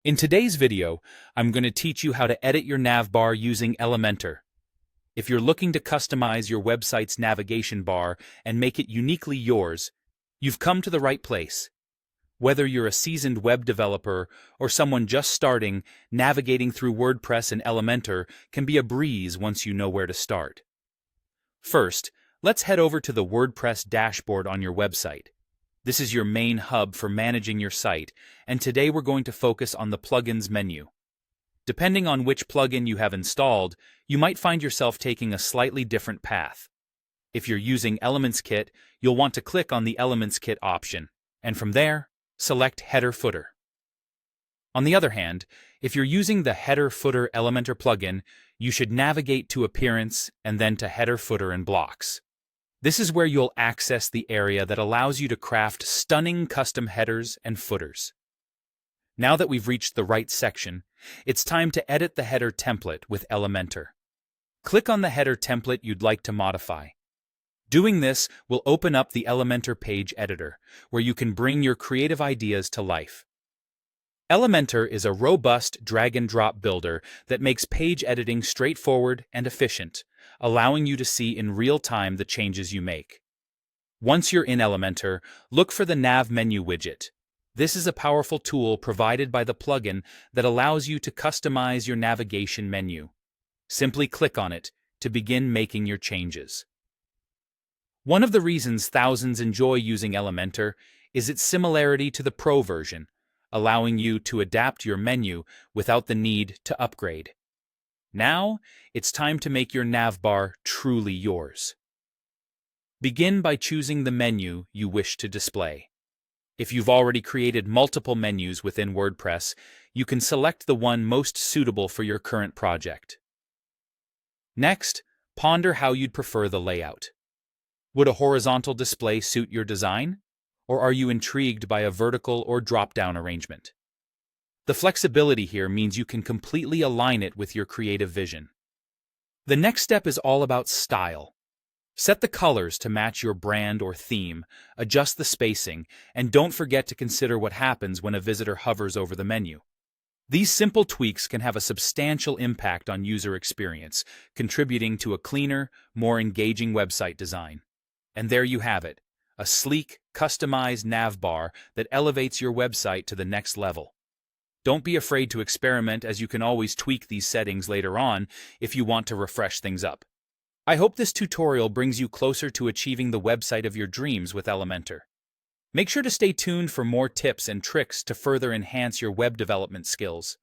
In today's video, I'm going to teach you how to edit your navbar using Elementor. If you're looking to customize your website's navigation bar and make it uniquely yours, you've come to the right place. Whether you're a seasoned web developer or someone just starting, navigating through WordPress and Elementor can be a breeze once you know where to start. First, let's head over to the WordPress dashboard on your website. This is your main hub for managing your site, and today we're going to focus on the plugins menu. Depending on which plugin you have installed, you might find yourself taking a slightly different path. If you're using Elements Kit, you'll want to click on the Elements Kit option, and from there, select Header Footer. On the other hand, if you're using the Header Footer Elementor plugin, you should navigate to Appearance and then to Header Footer and Blocks. This is where you'll access the area that allows you to craft stunning custom headers and footers. Now that we've reached the right section, it's time to edit the header template with Elementor. Click on the header template you'd like to modify. Doing this will open up the Elementor page editor, where you can bring your creative ideas to life. Elementor is a robust drag-and-drop builder that makes page editing straightforward and efficient, allowing you to see in real time the changes you make. Once you're in Elementor, look for the Nav menu widget. This is a powerful tool provided by the plugin that allows you to customize your navigation menu. Simply click on it to begin making your changes. One of the reasons thousands enjoy using Elementor is its similarity to the Pro version, allowing you to adapt your menu without the need to upgrade. Now, it's time to make your navbar truly yours. Begin by choosing the menu you wish to display. If you've already created multiple menus within WordPress, you can select the one most suitable for your current project. Next, ponder how you'd prefer the layout. Would a horizontal display suit your design? Or are you intrigued by a vertical or drop-down arrangement? The flexibility here means you can completely align it with your creative vision. The next step is all about style. Set the colors to match your brand or theme, adjust the spacing, and don't forget to consider what happens when a visitor hovers over the menu. These simple tweaks can have a substantial impact on user experience, contributing to a cleaner, more engaging website design. And there you have it, a sleek, customized navbar that elevates your website to the next level. Don't be afraid to experiment, as you can always tweak these settings later on if you want to refresh things up. I hope this tutorial brings you closer to achieving the website of your dreams with Elementor. Make sure to stay tuned for more tips and tricks to further enhance your web development skills.